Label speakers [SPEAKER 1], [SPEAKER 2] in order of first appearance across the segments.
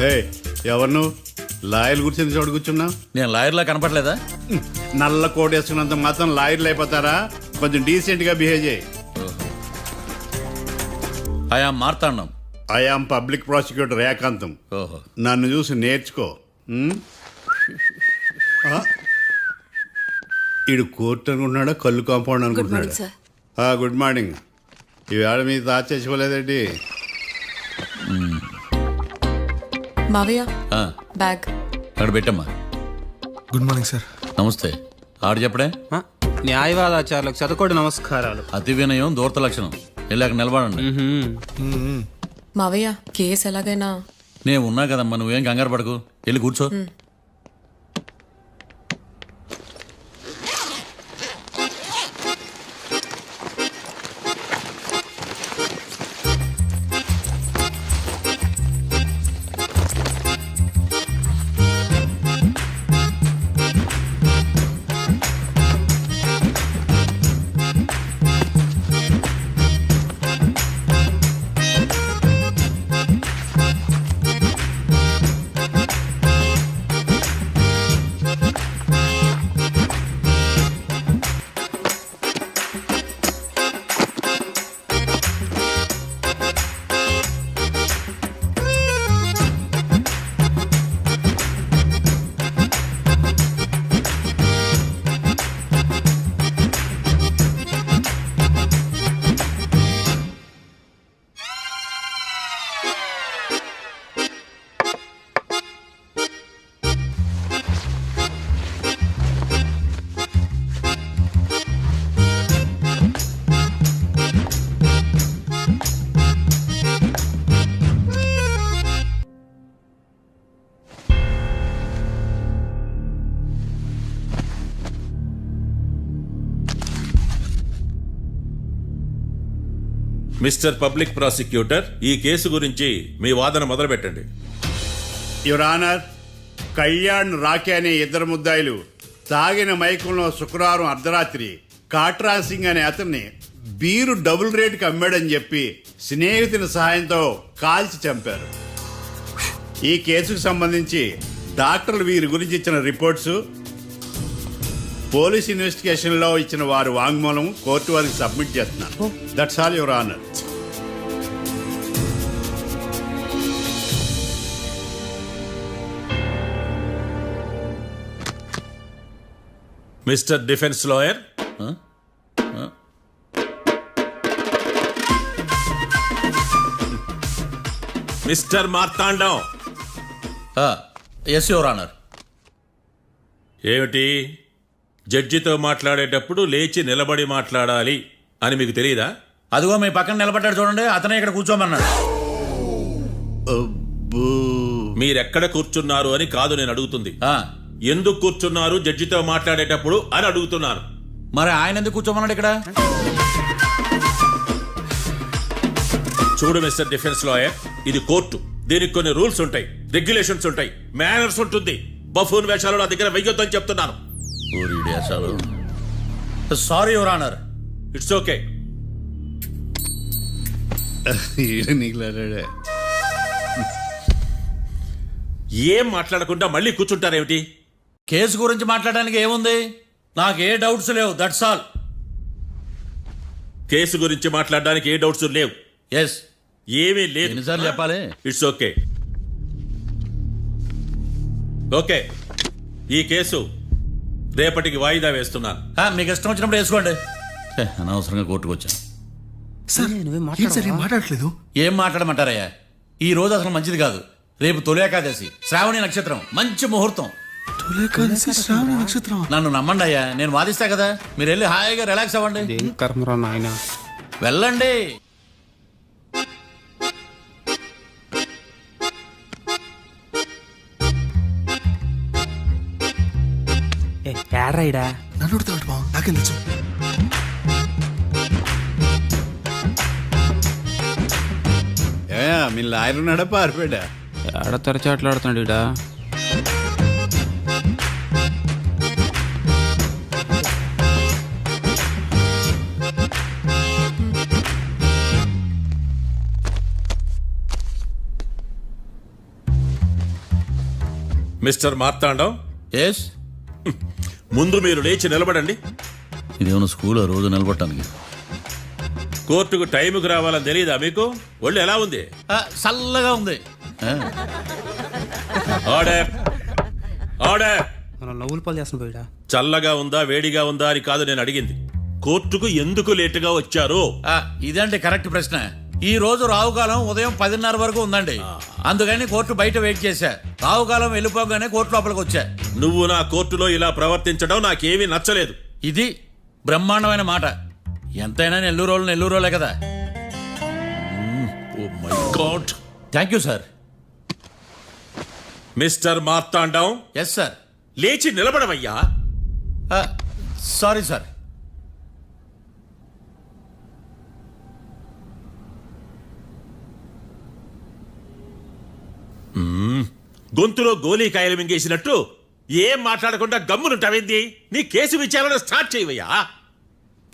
[SPEAKER 1] ఏయ్ ఎవరు నువ్వు లాయర్ కూర్చొని చోటు కూర్చున్నా?
[SPEAKER 2] నేను లాయర్లా కనపడలేదా?
[SPEAKER 1] నల్ల కోట్ వేసుకున్నంత మాత్రం లాయర్లు అయిపోతారా? కొంచెం డీసెంట్ గా బిహేవ్ చేయి.
[SPEAKER 2] ఆయా Marthandam.
[SPEAKER 1] I am public prosecutor Rekantham.
[SPEAKER 2] ఓహో,
[SPEAKER 1] నన్ను చూసి నేర్చుకో. ఇడు కోర్టు అనుకుంటున్నాడా కళ్ళు కాంపౌండ్ అనుకుంటున్నాడా? Good morning. ఈవేళ మీ తాత చచ్చిపోలేదండి.
[SPEAKER 3] మావయ్య బ్యాగ్
[SPEAKER 2] అక్కడ పెట్టమ్మా.
[SPEAKER 4] Good morning sir.
[SPEAKER 2] నమస్తే. ఆడు చెప్పడే.
[SPEAKER 5] న్యాయవాదాచారులకు చదువుకోండి నమస్కారాలు.
[SPEAKER 2] అతి వినయం దూరత లక్షణం. వెళ్ళాక నిలబడండి.
[SPEAKER 3] మావయ్య కేసు ఎలాగైనా.
[SPEAKER 2] నేను ఉన్నా కదమ్మా, నువ్వేం కంగారు పడకు. వెళ్ళి కూర్చో.
[SPEAKER 6] మిస్టర్ పబ్లిక్ ప్రాసిక్యూటర్, ఈ కేసు గురించి మీ వాదన మొదలు పెట్టండి.
[SPEAKER 1] యువర్ ఆనర్, కళ్యాణ్ రాకే అనే ఇద్దరు ముద్దాయిలు తాగిన మైకంలో శుక్రవారం అర్ధరాత్రి కాట్రా సింగ్ అనే అతన్ని బీరు డబుల్ రేటుకి అమ్మాడని చెప్పి స్నేహితుని సహాయంతో కాల్చి చంపారు. ఈ కేసుకు సంబంధించి డాక్టర్లు వీరి గురించి ఇచ్చిన రిపోర్ట్స్, పోలీస్ ఇన్వెస్టిగేషన్ లో ఇచ్చిన వారి వాంగ్మూలం కోర్టు వారికి సబ్మిట్ చేస్తున్నారు. That's all your honour.
[SPEAKER 6] Mister defence lawyer, mister Marthandam.
[SPEAKER 2] Yes your honour.
[SPEAKER 6] ఏమిటి, జడ్జితో మాట్లాడేటప్పుడు లేచి నిలబడి మాట్లాడాలి అని మీకు తెలియదా?
[SPEAKER 2] అదిగో మీ పక్కన నిలబడ్డాడు చూడండి, అతనే ఇక్కడ కూర్చోమన్నాడు.
[SPEAKER 6] మీరెక్కడ కూర్చున్నారు అని కాదు నేను అడుగుతుంది. ఎందుకు కూర్చున్నారు జడ్జితో మాట్లాడేటప్పుడు అని అడుగుతున్నాను.
[SPEAKER 2] మరి ఆయన ఎందుకు కూర్చోమన్నాడు ఇక్కడ?
[SPEAKER 6] చూడు మిస్టర్ డిఫెన్స్ లాయర్, ఇది కోర్టు. దీనికి కొన్ని రూల్స్ ఉంటాయి, రెగ్యులేషన్స్ ఉంటాయి, మేనర్స్ ఉంటుంది. బఫూన్ వేషాలు నా దగ్గర వెయ్యొద్దని చెప్తున్నాను.
[SPEAKER 2] Sorry your honour.
[SPEAKER 6] It's okay. ఏం మాట్లాడకుండా మళ్ళీ కూర్చుంటారేమిటి?
[SPEAKER 2] కేసు గురించి మాట్లాడడానికి ఏముంది? నాకు ఏ డౌట్స్ లేవు, దట్స్ ఆల్.
[SPEAKER 6] కేసు గురించి మాట్లాడడానికి ఏ డౌట్స్ లేవు?
[SPEAKER 2] ఎస్.
[SPEAKER 6] ఏమీ లేదు.
[SPEAKER 2] ఎన్నిసార్లు చెప్పాలి?
[SPEAKER 6] It's okay. ఓకే, ఈ కేసు రేపటికి వాయిదా వేస్తున్నాను.
[SPEAKER 2] మీకు ఇష్టం వచ్చినప్పుడు వేసుకోండి. అనవసరంగా కోర్టుకు వచ్చాను.
[SPEAKER 4] మాట్లాడట్లేదు.
[SPEAKER 2] ఏం మాట్లాడమంటారయ్యా? ఈ రోజు అసలు మంచిది కాదు. రేపు తొలి ఏకాదశి, శ్రావణి నక్షత్రం, మంచి ముహూర్తం. నన్ను నమ్మండి అయ్యా, నేను వాదిస్తా కదా. మీరు వెళ్ళి హాయిగా రిలాక్స్ అవ్వండి. వెళ్ళండి.
[SPEAKER 4] నన్ను నాకేం తెలుసు?
[SPEAKER 1] మీ లాయర్ ఉన్నాడా పారిపోయాడా?
[SPEAKER 5] ఆడ తెరచాట్లాడుతున్నాడు ఇడా.
[SPEAKER 6] Mister Marthandam,
[SPEAKER 2] yes.
[SPEAKER 6] ముందు మీరు లేచి నిలబడండి.
[SPEAKER 2] ఇదేమన్నా స్కూల్ రోజు నిలబడటానికి?
[SPEAKER 6] కోర్టుకు టైంకి రావాలని తెలియదా మీకు? ఒళ్ళు ఎలా ఉంది?
[SPEAKER 2] చల్లగా ఉంది.
[SPEAKER 6] Order, order.
[SPEAKER 5] మనం నవ్వులు పాలు చేస్తున్న పోయిడా.
[SPEAKER 6] చల్లగా ఉందా వేడిగా ఉందా అని కాదు నేను అడిగింది. కోర్టుకు ఎందుకు లేటుగా వచ్చారు?
[SPEAKER 2] ఇదండి కరెక్ట్ ప్రశ్న. ఈ రోజు రావుకాలం ఉదయం 10:30 వరకు ఉందండి. అందుకని కోర్టు బయట వెయిట్ చేశా. రావుకాలం వెళ్ళిపోగానే కోర్టు లోపలికి వచ్చా.
[SPEAKER 6] నువ్వు నా కోర్టులో ఇలా ప్రవర్తించడం నాకేమీ నచ్చలేదు.
[SPEAKER 2] ఇది బ్రహ్మాండమైన మాట. ఎంతైనా నెల్లూరులే కదా.
[SPEAKER 6] Oh my god.
[SPEAKER 2] Thank you sir.
[SPEAKER 6] Mister Marthandam,
[SPEAKER 2] yes sir.
[SPEAKER 6] లేచి నిలబడవయ్యా.
[SPEAKER 2] Sorry sir.
[SPEAKER 6] గొంతులో గోలీకాయలు మింగేసినట్టు ఏం మాట్లాడకుండా గమ్మునుంటావేంది? నీ కేసు విచారణ స్టార్ట్ చేయవయ్యా.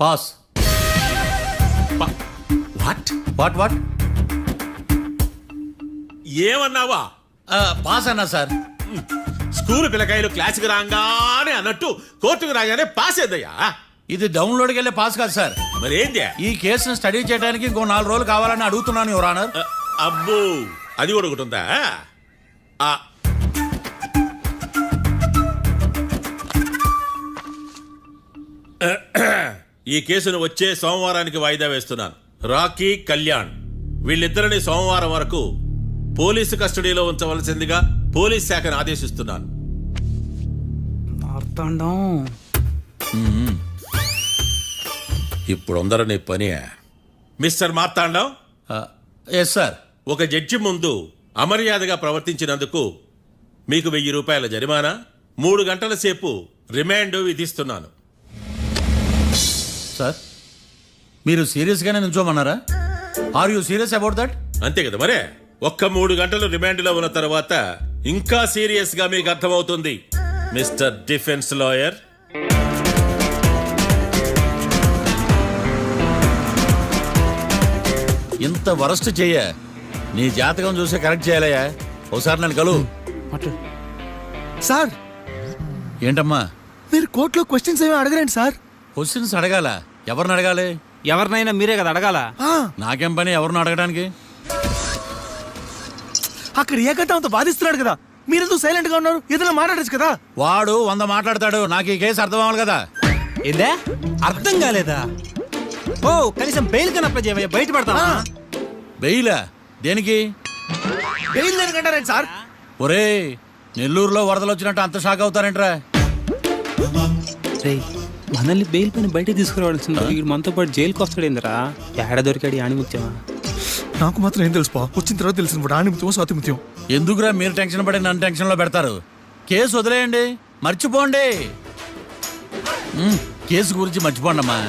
[SPEAKER 2] పాస్.
[SPEAKER 6] వాట్?
[SPEAKER 2] వాట్?
[SPEAKER 6] ఏమన్నావా?
[SPEAKER 2] పాస్ అన్నా సార్.
[SPEAKER 6] స్కూల్ పిల్లకాయలు క్లాసుకు రాగానే అన్నట్టు కోర్టుకు రాగానే పాస్ ఏదయ్యా?
[SPEAKER 2] ఇది డౌన్లోడ్కి వెళ్ళే పాస్ కాదు సార్.
[SPEAKER 6] మరేంది?
[SPEAKER 2] ఈ కేసును స్టడీ చేయడానికి ఇంకో 4 రోజులు కావాలని అడుగుతున్నాను యువర్ ఆనర్.
[SPEAKER 6] అబ్బో, అది కూడా ఒకటి ఉందా? ఈ కేసును వచ్చే సోమవారానికి వాయిదా వేస్తున్నాను. రాకీ, కళ్యాణ్ వీళ్ళిద్దరిని సోమవారం వరకు పోలీసు కస్టడీలో ఉంచవలసిందిగా పోలీస్ శాఖను ఆదేశిస్తున్నాను.
[SPEAKER 5] మార్తాండం.
[SPEAKER 6] ఇప్పుడు అందరూ నీ పని. Mister Marthandam,
[SPEAKER 2] yes sir.
[SPEAKER 6] ఒక జడ్జి ముందు అమర్యాదగా ప్రవర్తించినందుకు మీకు 1000 రూపాయల జరిమానా, 3 గంటల సేపు రిమాండ్ విధిస్తున్నాను.
[SPEAKER 2] సార్, మీరు సీరియస్గానే నిల్చోమన్నారా? Are you serious about that?
[SPEAKER 6] అంతే కదా మరే. ఒక్క 3 గంటలు రిమాండ్లో ఉన్న తర్వాత ఇంకా సీరియస్ గా మీకు అర్థమవుతుంది. మిస్టర్ డిఫెన్స్ లాయర్,
[SPEAKER 2] ఇంత వరస్ట్ చెయ్య. నీ జాతకం చూసి కరెక్ట్ చేయాలయ్యా. ఒకసారి నన్ను కలువు.
[SPEAKER 4] సార్,
[SPEAKER 2] ఏంటమ్మా?
[SPEAKER 4] మీరు కోర్టులో క్వశ్చన్స్ ఏమి అడగరండి సార్.
[SPEAKER 2] క్వశ్చన్స్ అడగాల? ఎవరిని అడగాలి?
[SPEAKER 5] ఎవరినైనా మీరే కదా అడగాల.
[SPEAKER 2] నాకేం పని ఎవరిని అడగడానికి?
[SPEAKER 4] అక్కడ ఏకతాంతో బాధిస్తున్నాడు కదా, మీరెందుకు సైలెంట్ గా ఉన్నారు? ఏదైనా మాట్లాడచ్చు కదా.
[SPEAKER 2] వాడు 100 మాట్లాడతాడు. నాకు ఈ కేసు అర్థం అవ్వాలి కదా.
[SPEAKER 5] ఏందే అర్థం కాలేదా? ఓ కనీసం బెయిల్ కన్నా అప్లై చేయవయ్యా, బయట పడతావా?
[SPEAKER 2] బెయిలా? దేనికి?
[SPEAKER 4] బెయిల్ దేనికంటారండి సార్?
[SPEAKER 2] ఒరే, నెల్లూరులో వరదలు వచ్చినట్టు అంత షాక్ అవుతారేంట్రా?
[SPEAKER 5] రేయ్, మనల్ని బెయిల్ పైన బయట తీసుకురావాల్సింది. వీడు మనతో పాటు జైలుకి వస్తాడేందిరా? ఏడ దొరికాడు ఆణిముత్యమా?
[SPEAKER 4] నాకు మాత్రం ఏం తెలుసు, వచ్చిన తర్వాత తెలిసిన ఆణిముత్యం స్వాతిముత్యం.
[SPEAKER 2] ఎందుకురా మీరు టెన్షన్ పడి నన్ను టెన్షన్లో పెడతారు? కేసు వదిలేయండి, మర్చిపోండి. కేసు గురించి మర్చిపోండి అమ్మా.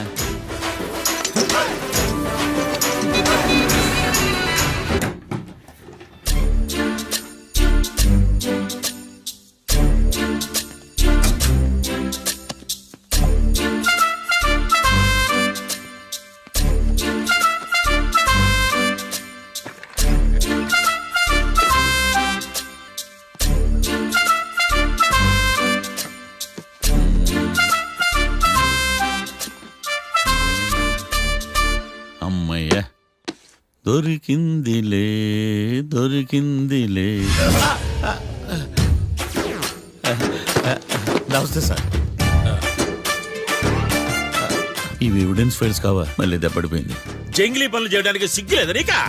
[SPEAKER 2] అమ్మయ్య, దొరికిందిలే. నమస్తే సార్. ఇవి ఎవిడెన్స్ ఫైల్స్ కావా? మళ్ళీ దెబ్బడిపోయింది.
[SPEAKER 6] జంగిలీ పనులు చేయడానికి సిగ్గులేదు నీకా?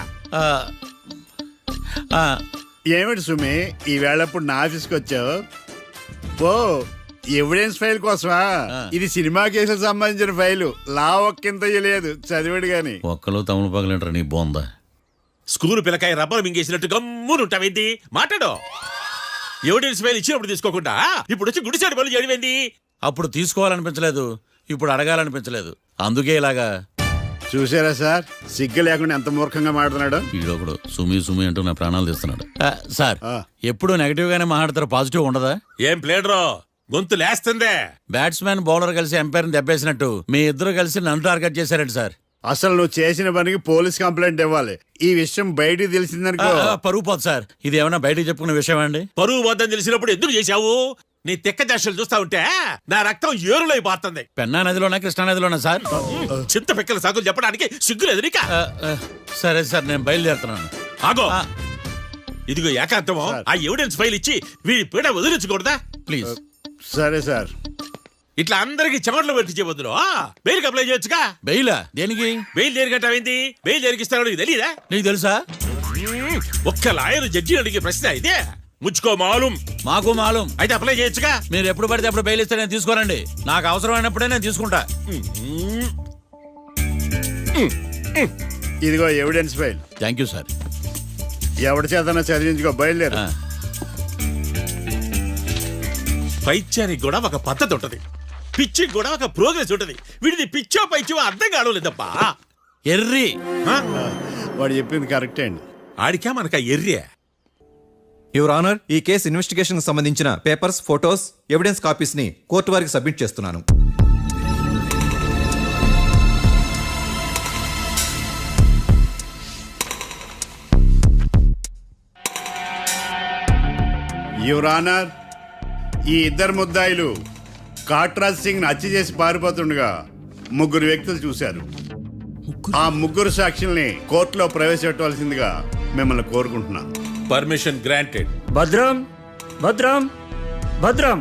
[SPEAKER 1] ఏమిటి సుమి, ఈ వేళప్పుడు నా ఆఫీస్కి వచ్చావు? ఓ, ఎవిడెన్స్ ఫైల్ కోసమా? ఇది సినిమా కేసులకు సంబంధించిన ఫైలు. లా ఒక్కింత లేదు, చదివాడు గాని.
[SPEAKER 2] ఒక్కలో తమను పగలంటారు నీ బోందా.
[SPEAKER 6] School పిల్లకాయ rubber మింగేసినట్టు గమ్మునుంటావేంది? మాట్లాడు. ఎవిడెన్స్ ఫైల్ ఇచ్చినప్పుడు తీసుకోకుండా ఇప్పుడు వచ్చి గుడిసాడు పనులు చేయడమేంది?
[SPEAKER 2] అప్పుడు తీసుకోవాలనిపించలేదు, ఇప్పుడు అడగాలనిపించలేదు. అందుకే ఇలాగా.
[SPEAKER 1] చూసారా సార్, సిగ్గు లేకుండా ఎంత మూర్ఖంగా మాట్లాడుతున్నాడు.
[SPEAKER 2] ఈడొకడు సుమి అంటూ నా ప్రాణాలు తీస్తున్నాడు. సార్,
[SPEAKER 1] ఆ.
[SPEAKER 2] ఎప్పుడు నెగటివ్ గానే మాట్లాడతారు, పాజిటివ్ ఉండదా?
[SPEAKER 6] ఏం ప్లేడరో, గొంతు లేస్తుందే.
[SPEAKER 2] బ్యాట్స్మెన్ బౌలర్ కలిసి ఎంపైర్ని దెబ్బేసినట్టు మీ ఇద్దరు కలిసి నన్ను టార్గెట్ చేశారండి సార్.
[SPEAKER 1] అసలు నువ్వు చేసిన పనికి పోలీస్ కంప్లైంట్ ఇవ్వాలి. ఈ విషయం బయటికి తెలిసిందనుకో
[SPEAKER 2] పరుగు పోదు సార్. ఇది ఏమైనా బయటకు చెప్పుకునే విషయం అండి?
[SPEAKER 6] పరువు వద్దని తెలిసినప్పుడు ఎందుకు చేశావు? నీ తెక్క దశలు చూస్తా ఉంటే నా రక్తం ఏరులై పారుతుంది.
[SPEAKER 2] పెన్నా నదిలోనా కృష్ణా నదిలోనా సార్?
[SPEAKER 6] చింత పిక్కల సాకులు చెప్పడానికి సిగ్గులేదు నీకా?
[SPEAKER 2] సరే సార్, నేను బయలుదేరుతున్నాను.
[SPEAKER 6] ఆగో,
[SPEAKER 2] ఆ,
[SPEAKER 6] ఇదిగో ఏకాంతమో ఆ ఎవిడెన్స్ ఫైల్ ఇచ్చి వీడి పీడ వదిలించకూడదా?
[SPEAKER 2] ప్లీజ్.
[SPEAKER 1] సరే సార్.
[SPEAKER 6] ఇట్లా అందరికి చెమటలు పెట్టించే బదులు బెయిల్కి అప్లై చేయొచ్చుగా.
[SPEAKER 2] బెయిలా? దేనికి?
[SPEAKER 6] బెయిల్ దేనికంటావేంది? బెయిల్ దేనికిస్తాడో నీకు తెలియదా?
[SPEAKER 2] నీకు తెలుసా?
[SPEAKER 6] ఒక్క లాయర్ జడ్జి అడిగే ప్రశ్న ఇదే. ముచ్చుకో మాలూం.
[SPEAKER 2] మాకు మాలూం.
[SPEAKER 6] అయితే అప్లై చేయొచ్చుగా.
[SPEAKER 2] మీరు ఎప్పుడు పడితే అప్పుడు బెయిల్ ఇస్తే నేను తీసుకోనండి. నాకు అవసరమైనప్పుడే నేను తీసుకుంటా.
[SPEAKER 1] ఇదిగో evidence file.
[SPEAKER 2] Thank you sir.
[SPEAKER 1] ఎవరి చేతనా చదివించుకో, బయలుదేరు.
[SPEAKER 2] ఆ,
[SPEAKER 6] పైత్యానికి కూడా ఒక పద్ధతి ఉంటది, పిచ్చికి కూడా ఒక ప్రోగ్రెస్ ఉంటది. వీడిది పిచ్చో పైచో అర్థం కావలేదప్పా.
[SPEAKER 2] ఎర్రి.
[SPEAKER 6] ఆ?
[SPEAKER 1] వాడు చెప్పింది కరెక్టే అండి.
[SPEAKER 6] ఆడికా మనక ఎర్రియా?
[SPEAKER 7] యువర్ ఆనర్, ఈ కేసు ఇన్వెస్టిగేషన్ సంబంధించిన పేపర్స్, ఫోటోస్, ఎవిడెన్స్ కాపీస్ ని కోర్టు వారికి సబ్మిట్ చేస్తున్నాను.
[SPEAKER 1] యువర్ ఆనర్, ఈ ఇద్దరు ముద్దాయిలు కాట్రాజ్ సింగ్ హత్య చేసి పారిపోతుండగా ముగ్గురు వ్యక్తులు చూశారు. ఆ ముగ్గురు సాక్షుల్ని కోర్టులో ప్రవేశపెట్టవలసిందిగా మిమ్మల్ని కోరుకుంటున్నాను.
[SPEAKER 6] Permission granted.
[SPEAKER 8] భద్రం భద్రం భద్రం.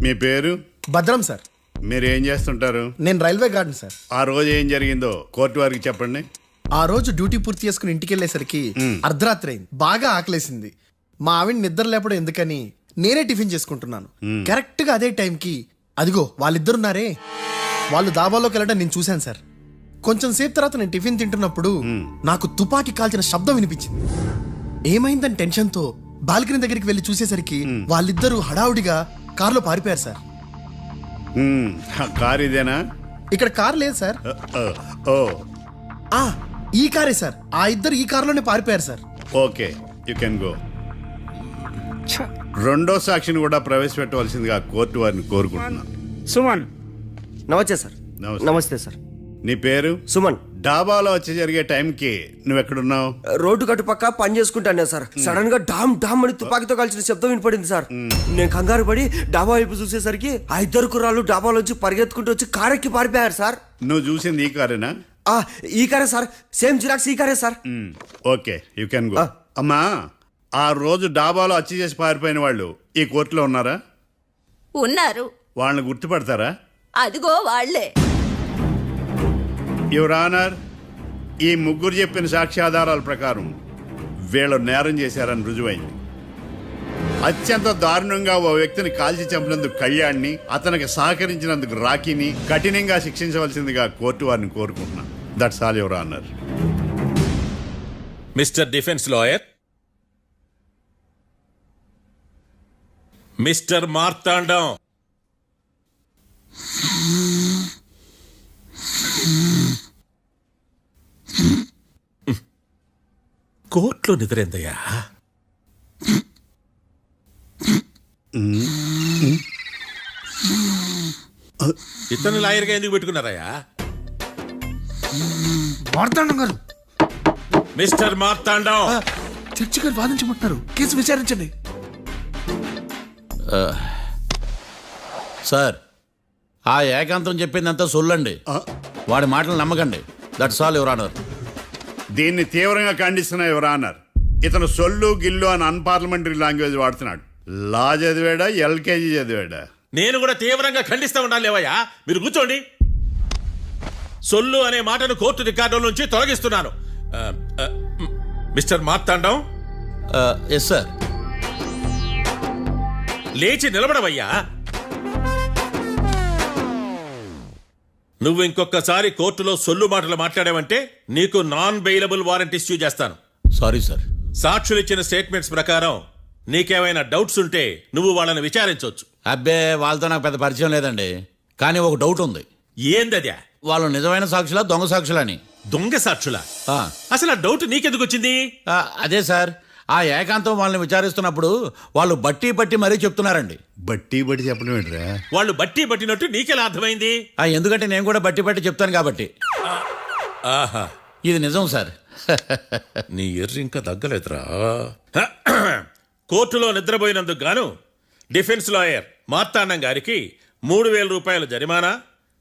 [SPEAKER 1] మీ పేరు?
[SPEAKER 4] భద్రం సార్.
[SPEAKER 1] మీరు ఏం చేస్తుంటారు?
[SPEAKER 4] నేను రైల్వే గార్డెన్ సార్.
[SPEAKER 1] ఆ రోజు ఏం జరిగిందో కోర్టు వారికి చెప్పండి.
[SPEAKER 4] ఆ రోజు డ్యూటీ పూర్తి చేసుకుని ఇంటికి వెళ్ళేసరికి అర్ధరాత్రి అయింది. బాగా ఆకలేసింది. మా ఆవిడ నిద్ర లేపడం ఎందుకని నేనే టిఫిన్ చేసుకుంటున్నాను. కరెక్ట్ గా అదే టైంకి అదిగో వాళ్ళిద్దరున్నారే, వాళ్ళు దాబాలోకి వెళ్ళడం నేను చూశాను సార్. కొంచెం సేపు తర్వాత నేను టిఫిన్ తింటున్నప్పుడు నాకు తుపాకీ కాల్చిన శబ్దం వినిపించింది. ఏమైందని టెన్షన్తో బాల్కనీ దగ్గరికి వెళ్ళి చూసేసరికి వాళ్ళిద్దరూ హడావుడిగా కారులో పారిపోయారు సార్.
[SPEAKER 1] ఆ కారు ఇదేనా?
[SPEAKER 4] ఇక్కడ కార్ లేదు సార్.
[SPEAKER 1] ఓ,
[SPEAKER 4] ఆ ఈ కారే సార్. ఆ ఇద్దరు ఈ కారులోనే పారిపోయారు sir.
[SPEAKER 1] Okay, you can go. రెండో సాక్షిని కూడా ప్రవేశపెట్టవలసిందిగా కోర్టు వారిని కోరుకుంటున్నాను.
[SPEAKER 8] సుమన్. నమస్తే సార్.
[SPEAKER 1] నమస్తే.
[SPEAKER 8] నమస్తే సార్.
[SPEAKER 1] నీ పేరు?
[SPEAKER 8] సుమన్.
[SPEAKER 1] డాబాలో వచ్చి జరిగే టైంకి నువ్వు ఎక్కడున్నావు?
[SPEAKER 8] రోడ్డు కట్టు పక్క పని చేసుకుంటానే సార్. సడన్ గా డామ్ డామ్ అని తుపాకీతో కాల్చిన శబ్దం వినపడింది సార్. నేను కంగారు పడి డాబా వైపు చూసేసరికి ఆ ఇద్దరు కుర్రాళ్ళు డాబాలోంచి పరిగెత్తుకుంటూ వచ్చి కారెక్కి పారిపోయారు సార్.
[SPEAKER 1] నువ్వు చూసింది ఈ కారేనా?
[SPEAKER 8] ఈ కారే సార్. సేమ్ జిరాక్స్ ఈ కారే sir.
[SPEAKER 1] Okay, you can go. అమ్మా, ఆ రోజు డాబాలో హత్య చేసి పారిపోయిన వాళ్ళు ఈ కోర్టులో ఉన్నారా?
[SPEAKER 9] ఉన్నారు.
[SPEAKER 1] వాళ్ళని గుర్తుపడతారా?
[SPEAKER 9] అదిగో వాళ్లే.
[SPEAKER 1] యువర్ ఆనర్, ఈ ముగ్గురు చెప్పిన సాక్ష్యాధారాల ప్రకారం వీళ్ళు నేరం చేశారని రుజువైంది. అత్యంత దారుణంగా ఓ వ్యక్తిని కాల్చి చంపినందుకు కళ్యాణ్ని, అతనికి సహకరించినందుకు రాకీని కఠినంగా శిక్షించవలసిందిగా కోర్టు వారిని కోరుకుంటున్నాను. That's all your honour.
[SPEAKER 6] Mister defence lawyer, mister Marthandam, కోర్టులో నిద్రేందయ్యా? ఇతను లాయర్గా ఎందుకు పెట్టుకున్నారయ్యా?
[SPEAKER 4] మార్తాండం గారు.
[SPEAKER 6] మిస్టర్ మార్తాండం,
[SPEAKER 4] చర్చి గారు వాదించమంటున్నారు. కేసు విచారించండి.
[SPEAKER 2] సార్, ఆ ఏకాంతం చెప్పిందంతా సొల్లండి. వాడి మాటలు నమ్మకండి. That's all your honour.
[SPEAKER 1] దీన్ని తీవ్రంగా ఖండిస్తున్నా యువర్ ఆనర్. ఇతను సొల్లు గిల్లు అని అన్పార్లమెంటరీ లాంగ్వేజ్ వాడుతున్నాడు. లా చదివాడా, ఎల్కేజీ చదివాడా?
[SPEAKER 6] నేను కూడా తీవ్రంగా ఖండిస్తా ఉండాలి లేవయ్యా. మీరు కూర్చోండి. సొల్లు అనే మాటను కోర్టు రికార్డుల నుంచి తొలగిస్తున్నాను. Mister Marthandam,
[SPEAKER 2] yes sir.
[SPEAKER 6] లేచి నిలబడవయ్యా. నువ్వు ఇంకొకసారి కోర్టులో సొల్లు మాటలు మాట్లాడావంటే నీకు నాన్ బెయిలబుల్ వారెంట్ ఇష్యూ చేస్తాను.
[SPEAKER 2] Sorry sir.
[SPEAKER 6] సాక్షులు ఇచ్చిన స్టేట్మెంట్స్ ప్రకారం నీకేమైనా డౌట్స్ ఉంటే నువ్వు వాళ్ళని విచారించవచ్చు.
[SPEAKER 2] అబ్బే, వాళ్ళతో నాకు పెద్ద పరిచయం లేదండి. కానీ ఒక డౌట్ ఉంది.
[SPEAKER 6] ఏందద్యా?
[SPEAKER 2] వాళ్ళు నిజమైన సాక్షులా, దొంగ సాక్షులని?
[SPEAKER 6] దొంగ సాక్షులా?
[SPEAKER 2] ఆ,
[SPEAKER 6] అసలు ఆ డౌట్ నీకెందుకు వచ్చింది?
[SPEAKER 2] అదే సార్, ఆ ఏకాంతం వాళ్ళని విచారిస్తున్నప్పుడు వాళ్ళు బట్టి పట్టి మరీ చెప్తున్నారండి.
[SPEAKER 1] బట్టి బట్టి చెప్పడం ఏంట్రా?
[SPEAKER 6] వాళ్ళు బట్టి పట్టినట్టు నీకెలా అర్థమైంది?
[SPEAKER 2] ఎందుకంటే నేను కూడా బట్టి పట్టి చెప్తాను కాబట్టి.
[SPEAKER 6] ఆహా,
[SPEAKER 2] ఇది నిజం సార్.
[SPEAKER 6] నీ ఎర్రి ఇంకా తగ్గలేదురా. కోర్టులో నిద్రపోయినందుకు గాను డిఫెన్స్ లాయర్ మార్తాండం గారికి 3,000 రూపాయల జరిమానా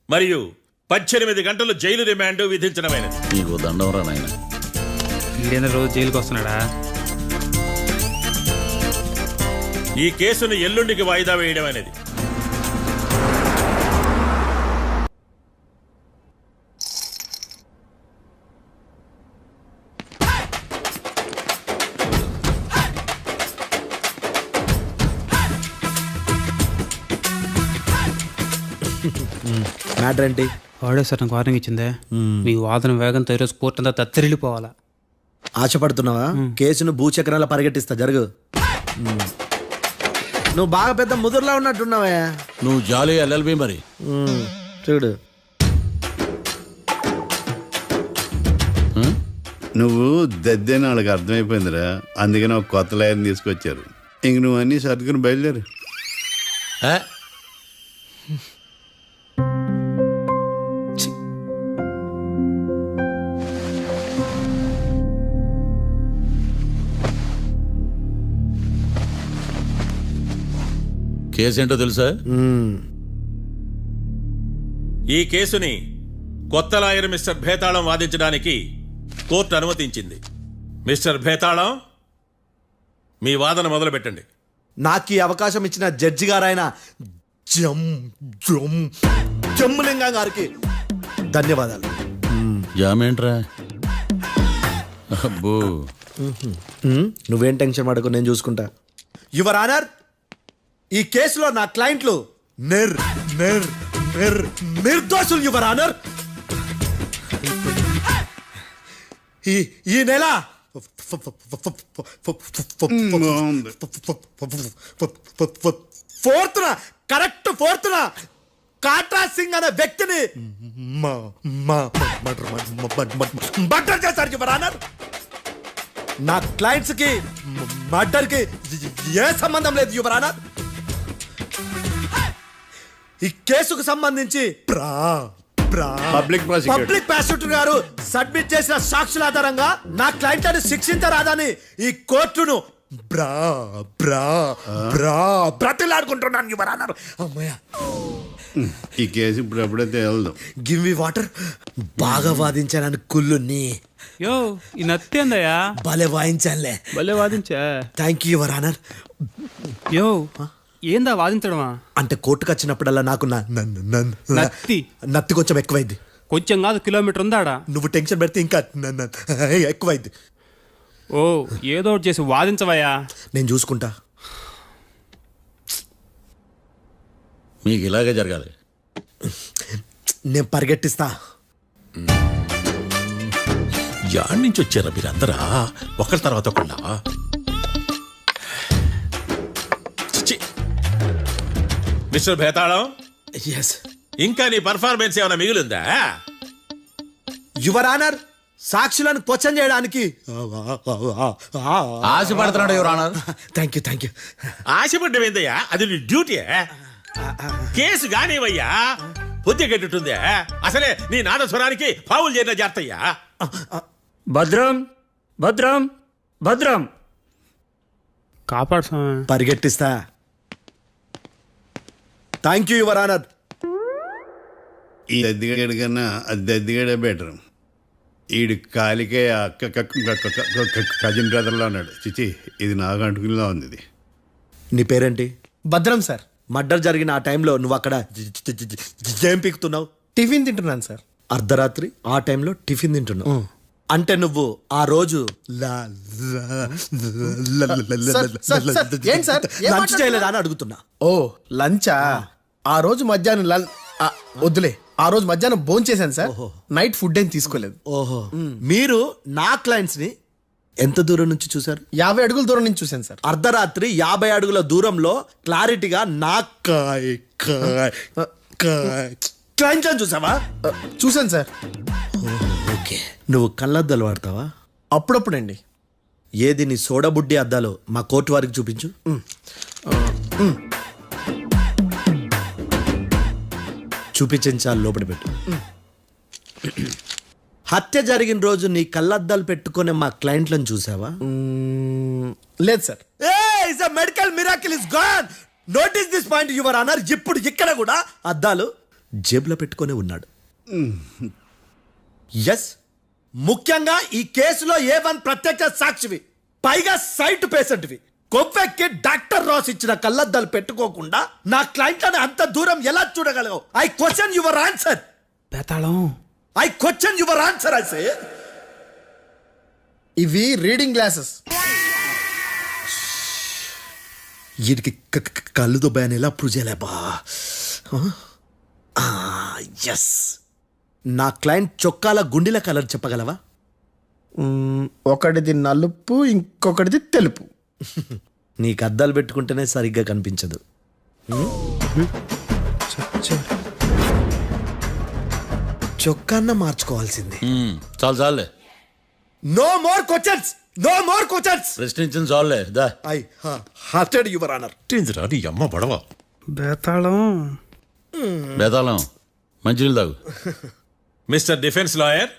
[SPEAKER 6] మరియు 18 గంటలు జైలు రిమాండ్ విధించడమైనది.
[SPEAKER 2] నీకు దండం రా నాయన.
[SPEAKER 5] ఈడైనా రోజు జైలుకి వస్తున్నాడా?
[SPEAKER 6] ఈ కేసును ఎల్లుండికి వాయిదా వేయడం అనేది.
[SPEAKER 8] మ్యాటర్ ఏంటి?
[SPEAKER 5] వాడే సార్ నాకు వార్నింగ్ ఇచ్చిందే, మీ వాదన వేగంతో ఈరోజు కోర్టు అంతా తత్తరిల్లిపోవాలా.
[SPEAKER 8] ఆశపడుతున్నావా? కేసును భూచక్రాల పరిగెట్టిస్తా, జరుగు. నువ్వు బాగా పెద్ద ముదురులా ఉన్నట్టున్నావా?
[SPEAKER 2] నువ్వు జాలి ఎల్ఎల్బి మరి.
[SPEAKER 8] చూడు,
[SPEAKER 1] నువ్వు దద్దని వాళ్ళకి అర్థమైపోయిందిరా. అందుకని ఒక కొత్త లాయర్ని తీసుకొచ్చారు. ఇంక నువ్వు అన్నీ సర్దుకుని బయలుదేరు.
[SPEAKER 2] ఆ? కేసేంటో తెలుసా?
[SPEAKER 6] ఈ కేసుని కొత్త లాయర్ మిస్టర్ భేతాళం వాదించడానికి కోర్టు అనుమతించింది. మిస్టర్ భేతాళం, మీ వాదన మొదలు పెట్టండి.
[SPEAKER 8] నాకు ఈ అవకాశం ఇచ్చిన జడ్జి గారైన జమ్ములింగం గారికి ధన్యవాదాలు.
[SPEAKER 2] జామేంట్రా? అబ్బో,
[SPEAKER 8] నువ్వేం టెన్షన్ పడకు, నేను చూసుకుంటా. యువర్ ఆనర్, ఈ కేసులో నా క్లయింట్లు నిర్దోషులు యువర్ ఆనర్. ఈ నెల ఫోర్త్న కాట్రా సింగ్ అనే వ్యక్తిని మర్డర్ చేశారు యువర్ ఆనర్. నా క్లయింట్స్ కి మర్డర్ కి ఏ సంబంధం లేదు యువర్ ఆనర్. ఈ కేసుకు సంబంధించి
[SPEAKER 1] పబ్లిక్
[SPEAKER 8] ప్రాసిక్యూటర్ గారు సబ్మిట్ చేసిన సాక్షుల ఆధారంగా నా క్లయింట్ అని శిక్షించరాదని ఈ కోర్టును బ్రతిలాడుకుంటున్నాను యువర్ ఆనర్. అమ్మయ్య,
[SPEAKER 1] ఈ కేసు ఇప్పుడు ఎప్పుడైతే వెళ్దాం.
[SPEAKER 8] Give me water. బాగా వాదించానని కుళ్ళుని.
[SPEAKER 5] యో, ఈ నత్తేందయ్యా?
[SPEAKER 8] భలే వాయించానులే.
[SPEAKER 5] భలే వాదించా.
[SPEAKER 8] Thank you your honour.
[SPEAKER 5] యో, ఏందా వాదించడమా?
[SPEAKER 8] అంటే కోర్టుకు వచ్చినప్పుడల్లా నాకు నత్తి కొంచెం ఎక్కువైంది.
[SPEAKER 5] కొంచెం కాదు, కిలోమీటర్ ఉందాడా.
[SPEAKER 8] నువ్వు టెన్షన్ పెడితే ఇంకా ఎక్కువైంది.
[SPEAKER 5] ఓ, ఏదో ఒకటి చేసి వాదించవయ్యా.
[SPEAKER 8] నేను చూసుకుంటా.
[SPEAKER 2] మీకు ఇలాగే జరగాలి.
[SPEAKER 8] నేను పరిగెట్టిస్తా.
[SPEAKER 6] యాడ్ నుంచి వచ్చారా మీరందరా ఒకరి తర్వాత ఒకళ్ళ? మిస్టర్ భేతాళం,
[SPEAKER 8] ఎస్
[SPEAKER 6] ఇంకా నీ పర్ఫార్మెన్స్ ఏమైనా మిగిలిందా?
[SPEAKER 8] యువర్ ఆనర్, సాక్షులను క్వశ్చన్ చేయడానికి
[SPEAKER 2] ఆశపడుతున్నాడు యువర్ ఆనర్.
[SPEAKER 8] Thank you.
[SPEAKER 6] ఆశపడ్డం ఏందయ్యా? అది నీ డ్యూటీ. కేసు గానివయ్యా, బుద్ధి గట్టుందే. అసలే నీ నాదస్వరానికి పావులు చేరిన జాగ్రత్తయ్యా.
[SPEAKER 5] భద్రం భద్రం భద్రం, కాపాడు స్వామి.
[SPEAKER 8] పరిగెట్టిస్తా. Thank you your honour.
[SPEAKER 1] ఈ దద్దిగాడి కన్నా అది దద్దిగాడే బెటర్. ఈడు కాలికే కజిన్ బ్రదర్లో ఉన్నాడు. చిచి, ఇది నాకు అంటుకునిలా ఉంది. ఇది
[SPEAKER 8] నీ పేరేంటి?
[SPEAKER 4] భద్రం సార్.
[SPEAKER 8] మర్డర్ జరిగిన ఆ టైంలో నువ్వు అక్కడ ఏం పీకుతున్నావు?
[SPEAKER 4] టిఫిన్ తింటున్నాను సార్.
[SPEAKER 8] అర్ధరాత్రి ఆ టైంలో టిఫిన్ తింటున్నావు అంటే నువ్వు ఆ రోజు లంచ్ చేయలేదా అని అడుగుతున్నా.
[SPEAKER 4] ఓ, లంచా? ఆ రోజు మధ్యాహ్నం వద్దులే, ఆ రోజు మధ్యాహ్నం భోజనం చేశాను సార్. నైట్ ఫుడ్ ఏం తీసుకోలేదు.
[SPEAKER 8] ఓహో, మీరు నా క్లయింట్స్ ని ఎంత దూరం నుంచి చూసారు?
[SPEAKER 4] 50 అడుగుల దూరం నుంచి చూశాను సార్.
[SPEAKER 8] అర్ధరాత్రి 50 అడుగుల దూరంలో క్లారిటీగా నా క్లయింట్స్ అని చూసావా?
[SPEAKER 4] చూశాను సార్.
[SPEAKER 8] ఓకే, నువ్వు కళ్ళద్దాలు వాడతావా?
[SPEAKER 4] అప్పుడప్పుడండి.
[SPEAKER 8] ఏది నీ సోడబుడ్డి అద్దాలో మా కోర్టు వారికి చూపించు. చూపించాలి, లోపల పెట్టు. హత్య జరిగిన రోజు నీ కళ్ళద్దాలు పెట్టుకునే మా క్లయింట్లను చూసావా?
[SPEAKER 4] లేదు sir.
[SPEAKER 8] Medical miracle is gone. Notice this point your honour. ఇప్పుడు ఇక్కడ కూడా అద్దాలు జేబులో పెట్టుకొని ఉన్నాడు. ఎస్, ముఖ్యంగా ఈ కేసులో A1 ప్రత్యక్ష సాక్షివి, పైగా సైట్ పేషెంట్వి. కొవ్వెక్కి డాక్టర్ రాస్ ఇచ్చిన కళ్ళద్దాలు పెట్టుకోకుండా నా క్లయింట్లను అంత దూరం ఎలా చూడగలవు? I question your answer.
[SPEAKER 5] Bethalam
[SPEAKER 8] I question your answer. I say
[SPEAKER 4] ఇవి రీడింగ్ గ్లాసెస్.
[SPEAKER 8] వీటికి కళ్ళు దుబ్బాయని ఎలా ప్రూవ్ చేయలేబా? ఎస్, నా క్లయింట్ చొక్కాల గుండెల కలర్ చెప్పగలవా?
[SPEAKER 4] ఒకటిది నలుపు, ఇంకొకటిది తెలుపు.
[SPEAKER 8] నీకు అద్దాలు పెట్టుకుంటేనే సరిగ్గా కనిపించదు. చొక్కాన్న మార్చుకోవాల్సింది.
[SPEAKER 2] చాలు చాలులే,
[SPEAKER 8] no more questions, no more questions.
[SPEAKER 2] ప్రశ్నించింది చాలులే. దా
[SPEAKER 8] ఐ హార్టెడ్ యువర్ ఆనర్.
[SPEAKER 6] నీ అమ్మ పడవ.
[SPEAKER 5] బేతాళం
[SPEAKER 2] బేతాళం మంచినీళ్ళు తాగు.
[SPEAKER 6] మిస్టర్ డిఫెన్స్ లాయర్,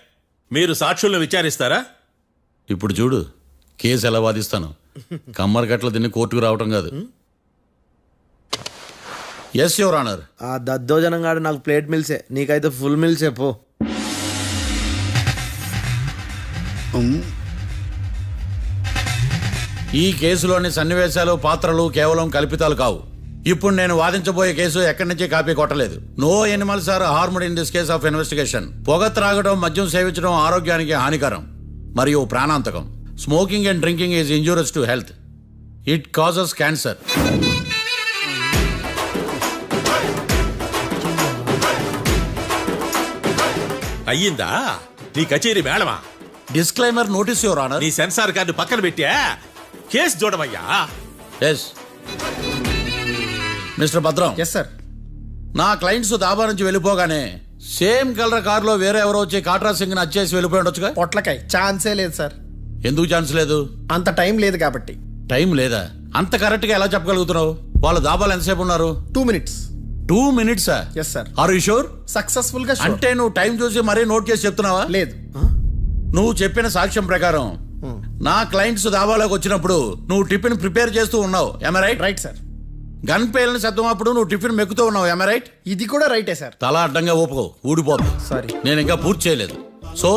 [SPEAKER 6] మీరు సాక్షులను విచారిస్తారా?
[SPEAKER 2] ఇప్పుడు చూడు కేసు ఎలా వాదిస్తాను. కమ్మరి గట్ల తిని కోర్టుకు రావటం కాదు. Yes your honour.
[SPEAKER 8] ఆ దద్దోజనంగాడు నాకు ప్లేట్ మిల్సే, నీకైతే ఫుల్ మిల్సే పో.
[SPEAKER 2] ఈ కేసులోని సన్నివేశాలు, పాత్రలు కేవలం కల్పితాలు కావు. ఇప్పుడు నేను వాదించబోయే కేసు ఎక్కడి నుంచి కాపీ కొట్టలేదు. No animals are harmed in this case of investigation. పొగ త్రాగడం, మద్యం సేవించడం ఆరోగ్యానికి హానికరం మరియు ప్రాణాంతకం. Smoking and drinking is injurious to health. It causes cancer.
[SPEAKER 6] అయ్యిందా నీ కచేరీ మేడమా?
[SPEAKER 2] Disclaimer notice your honour.
[SPEAKER 6] నీ సెన్సార్ కార్డు పక్కన పెట్టా కేసు చూడమయ్యా.
[SPEAKER 2] Yes mister Bhadram.
[SPEAKER 4] Yes sir.
[SPEAKER 2] నా క్లయింట్స్ దాబా నుంచి వెళ్ళిపోగానే సేమ్ కలర్ కారులో వేరే ఎవరో వచ్చి కాట్రా సింగ్ వచ్చేసి వెళ్ళిపోయి ఉండొచ్చుగా?
[SPEAKER 4] పొట్లకాయ ఛాన్సే లేదు సార్.
[SPEAKER 2] ఎందుకు ఛాన్స్ లేదు?
[SPEAKER 4] అంత టైం లేదు కాబట్టి.
[SPEAKER 2] టైం లేదా? అంత కరెక్ట్ గా ఎలా చెప్పగలుగుతున్నావు? వాళ్ళు దాబాలు ఎంతసేపు ఉన్నారు?
[SPEAKER 4] 2 minutes.
[SPEAKER 2] 2 minutes?
[SPEAKER 4] Yes sir.
[SPEAKER 2] Are you sure?
[SPEAKER 4] Successful గా sure.
[SPEAKER 2] అంటే నువ్వు టైం చూసి మరీ నోట్ చేసి చెప్తున్నావా?
[SPEAKER 4] లేదు.
[SPEAKER 2] నువ్వు చెప్పిన సాక్ష్యం ప్రకారం నా క్లయింట్స్ దాబాలోకి వచ్చినప్పుడు నువ్వు టిఫిన్ ప్రిపేర్ చేస్తూ ఉన్నావు. ఎమ రైట్?
[SPEAKER 4] Right sir.
[SPEAKER 2] గన్ పేలిన శబ్దం అప్పుడు నువ్వు టిఫిన్ మెక్కుతూ ఉన్నావు. ఎమ రైట్?
[SPEAKER 4] ఇది కూడా రైటే సార్.
[SPEAKER 2] తల అడ్డంగా ఊపుకో, ఊడిపోదు.
[SPEAKER 4] సారీ.
[SPEAKER 2] నేను ఇంకా పూర్తి చేయలేదు. సో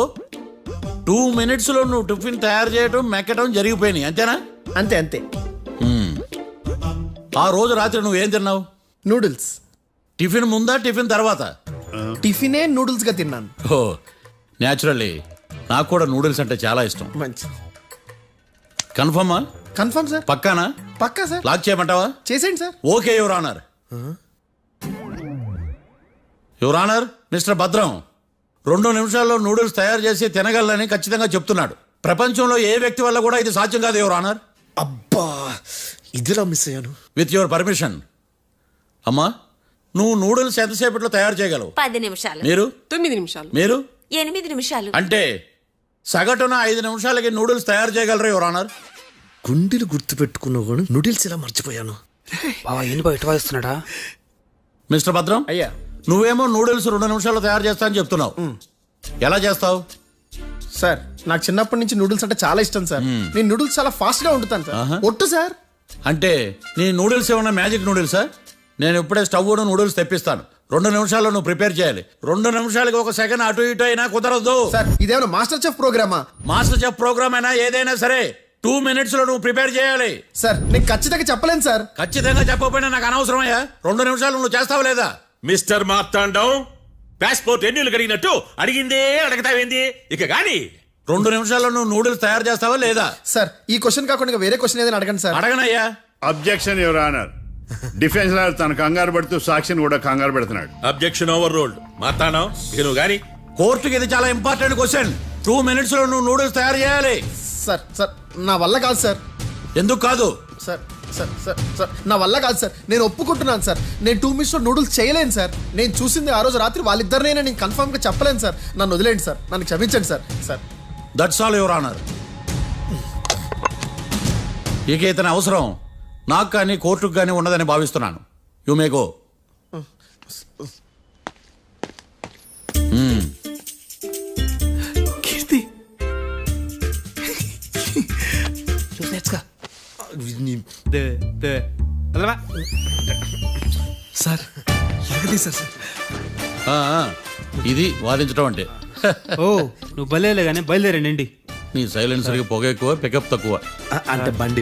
[SPEAKER 2] 2 minutes లో నువ్వు టిఫిన్ తయారు చేయడం, మెక్కడం జరిగిపోయినాయి, అంతేనా?
[SPEAKER 4] అంతే అంతే.
[SPEAKER 2] ఆ రోజు రాత్రి నువ్వు ఏం తిన్నావు?
[SPEAKER 4] నూడిల్స్.
[SPEAKER 2] టిఫిన్ ముందా, టిఫిన్ తర్వాత?
[SPEAKER 4] టిఫినే నూడిల్స్ గా తిన్నాను.
[SPEAKER 2] ఓ న్యాచురల్లీ నాకు కూడా నూడిల్స్ అంటే చాలా ఇష్టం.
[SPEAKER 4] మంచి.
[SPEAKER 2] కన్ఫర్మా?
[SPEAKER 4] Confirm sir.
[SPEAKER 2] పక్కానా?
[SPEAKER 4] పక్కా సార్.
[SPEAKER 2] లాక్ చేయమంటావా?
[SPEAKER 4] చేసేయండి sir.
[SPEAKER 2] Okay your honour. Your honour, mister Bhadram 2 నిమిషాల్లో నూడిల్స్ తయారు చేసి తినగలని ఖచ్చితంగా చెప్తున్నాడు. ప్రపంచంలో ఏ వ్యక్తి వల్ల కూడా ఇది సాధ్యం కాదు యువర్ ఆనర్.
[SPEAKER 8] అబ్బా, ఇదిలా మిస్ అయ్యాను.
[SPEAKER 2] With your permission. అమ్మా, నువ్వు నూడిల్స్ ఎంతసేపట్లో తయారు చేయగలవు?
[SPEAKER 9] 10 నిమిషాలు.
[SPEAKER 2] మీరు?
[SPEAKER 3] 9 నిమిషాలు.
[SPEAKER 2] మీరు?
[SPEAKER 9] 8 నిమిషాలు.
[SPEAKER 2] అంటే సగటున 5 నిమిషాలకి నూడిల్స్ తయారు చేయగలరు యువర్ ఆనర్.
[SPEAKER 8] గుండెలు గుర్తు పెట్టుకున్నా కూడా నూడిల్స్ ఇలా మర్చిపోయాను.
[SPEAKER 5] బావా ఏంటి బయట వాయిస్తున్నాడా?
[SPEAKER 2] మిస్టర్ భద్రం,
[SPEAKER 4] అయ్యా.
[SPEAKER 2] నువ్వేమో నూడిల్స్ 2 నిమిషాల్లో తయారు చేస్తా అని చెప్తున్నావు. ఎలా చేస్తావు?
[SPEAKER 4] సార్ నాకు చిన్నప్పటి నుంచి నూడిల్స్ అంటే చాలా ఇష్టం సార్. నేను నూడిల్స్ చాలా ఫాస్ట్ గా వండుతాను సార్. ఒట్టు సార్.
[SPEAKER 2] అంటే నీ నూడిల్స్ ఏమన్నా మ్యాజిక్ నూడిల్సా? నేను ఇప్పుడే స్టవ్ నూడిల్స్ తెప్పిస్తాను. 2 నిమిషాల్లో నువ్వు ప్రిపేర్ చేయాలి. 2 నిమిషాలకి 1 సెకండ్ అటు ఇటు అయినా కుదరదు.
[SPEAKER 4] సార్ ఇదేమైనా మాస్టర్ చెఫ్ ప్రోగ్రామా?
[SPEAKER 2] మాస్టర్ చెఫ్ ప్రోగ్రామ్ అయినా ఏదైనా సరే 2 minutes లో నువ్వు ప్రిపేర్ చేయాలి.
[SPEAKER 4] సార్ నేను ఖచ్చితంగా చెప్పలేను సార్.
[SPEAKER 2] ఖచ్చితంగా చెప్పకపోయినా నాకు అనవసరమయ్యా. 2 నిమిషాలు నువ్వు చేస్తావు లేదా?
[SPEAKER 6] మిస్టర్ మార్తాండం, పాస్పోర్ట్ ఎన్నిళ్ళు కడిగినట్టు అడిగిందే అడగతావేంది? ఇక గాని
[SPEAKER 2] 2 నిమిషాల్లో నువ్వు నూడిల్స్ తయారు చేస్తావా లేదా?
[SPEAKER 4] సార్ ఈ క్వశ్చన్ కాకుండా ఇంకా వేరే క్వశ్చన్ ఏదైనా అడగండి సార్.
[SPEAKER 2] అడగనయ్యా.
[SPEAKER 1] Objection your honour. Defence lawyer తన కంగారు పడుతూ సాక్షిని కూడా కంగారు పెడుతున్నాడు.
[SPEAKER 6] Objection over ruled. మార్తాండం, ఇక నువ్వు గాని.
[SPEAKER 2] కోర్టుకి ఇది చాలా ఇంపార్టెంట్ క్వశ్చన్. 2 minutes లో నువ్వు నూడిల్స్ తయారు చేయాలి.
[SPEAKER 4] సార్ సార్ నా వల్ల కాదు సార్.
[SPEAKER 2] ఎందుకు కాదు?
[SPEAKER 4] సార్ సార్ సార్ సార్ నా వల్ల కాదు సార్. నేను ఒప్పుకుంటున్నాను సార్. నేను 2 minutes లో నూడిల్స్ చేయలేను సార్. నేను చూసింది ఆ రోజు రాత్రి వాళ్ళిద్దరినైనా నేను కన్ఫర్మ్ గా చెప్పలేను సార్. నన్ను వదిలేండి సార్. నన్ను క్షమించండి sir. Sir
[SPEAKER 2] that's all your honour. ఇక ఇతని అవసరం నాకు కానీ కోర్టుకు కానీ ఉండదని భావిస్తున్నాను. You may go.
[SPEAKER 8] Keerthi sir ఎరగదీశారు సార్.
[SPEAKER 2] ఇది వాదించడం అంటే.
[SPEAKER 5] ఓ నువ్వు బయలుదేరలే కానీ బయలుదేరండి.
[SPEAKER 2] నీ సైలెన్సర్కి పొగ ఎక్కువ, పికప్ తక్కువ.
[SPEAKER 8] అంటే బండి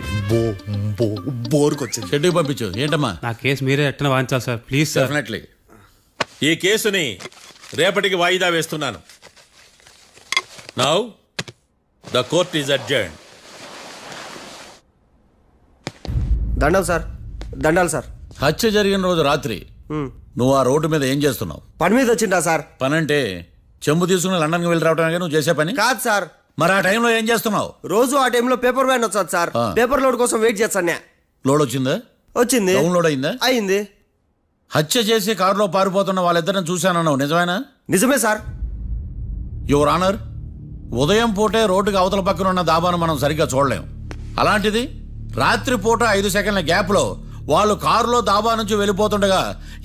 [SPEAKER 8] బోర్కొచ్చింది.
[SPEAKER 2] షెడ్యూల్ పంపించు. ఏంటమ్మా?
[SPEAKER 5] నా కేసు మీరే ఎట్టన వాయించాలి సార్, ప్లీజ్ సార్.
[SPEAKER 2] డెఫినెట్లీ.
[SPEAKER 6] ఈ కేసుని రేపటికి వాయిదా వేస్తున్నాను. Now the court is adjourn.
[SPEAKER 10] దండాలు సార్, దండాలు సార్.
[SPEAKER 2] హత్య జరిగిన రోజు రాత్రి నువ్వు ఆ రోడ్డు మీద ఏం చేస్తున్నావు?
[SPEAKER 10] పని మీద వచ్చిందా సార్?
[SPEAKER 2] పని అంటే చెంబు తీసుకుని లండన్కి వెళ్ళి రావడానికి నువ్వు చేసే పని
[SPEAKER 10] కాదు సార్.
[SPEAKER 2] మరి ఆ టైంలో ఏం చేస్తున్నావు?
[SPEAKER 10] రోజు ఆ టైంలో పేపర్ వ్యాన్ వచ్చాది సార్. పేపర్ లోడ్ కోసం వెయిట్ చేస్తాను.
[SPEAKER 2] లోడ్ వచ్చిందా?
[SPEAKER 10] వచ్చింది.
[SPEAKER 2] డౌన్లోడ్ అయిందా?
[SPEAKER 10] అయింది.
[SPEAKER 2] హత్య చేసి కారులో పారిపోతున్న వాళ్ళిద్దరిని చూశానన్నావు, నిజమేనా?
[SPEAKER 10] నిజమే సార్.
[SPEAKER 2] యువర్ ఆనర్, ఉదయం పూటే రోడ్డుకి అవతల పక్కన ఉన్న దాబాను మనం సరిగ్గా చూడలేం. అలాంటిది రాత్రిపూట 5 సెకండ్ల గ్యాప్లో వాళ్ళు కారులో దాబా నుంచి వెళ్ళిపోతుండగా